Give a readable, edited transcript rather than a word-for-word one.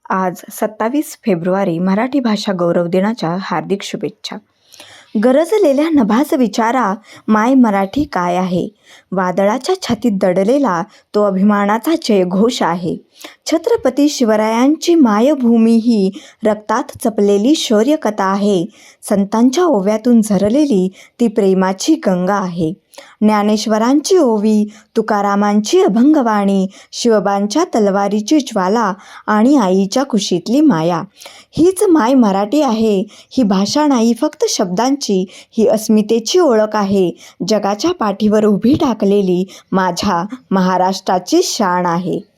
आज 27 फेब्रुवारी मराठी भाषा गौरव दिनाच्या हार्दिक शुभेच्छा. गरजलेल्या नभास विचारा, माय मराठी काय आहे. वादळाच्या छातीत दडलेला तो अभिमानाचा जयघोष आहे. छत्रपती शिवरायांची मायभूमी ही रक्तात जपलेली शौर्यकथा आहे. संतांच्या ओव्यातून झरलेली ती प्रेमाची गंगा आहे. ज्ञानेश्वरांची ओवी, तुकारामांची अभंगवाणी, शिवबांच्या तलवारीची ज्वाला आणि आईच्या कुशीतली माया, हीच माय मराठी आहे. ही भाषा नाही फक्त शब्दांची, ही अस्मितेची ओळख आहे. जगाच्या पाठीवर उभी ठाकलेली माझ्या महाराष्ट्राची शान आहे.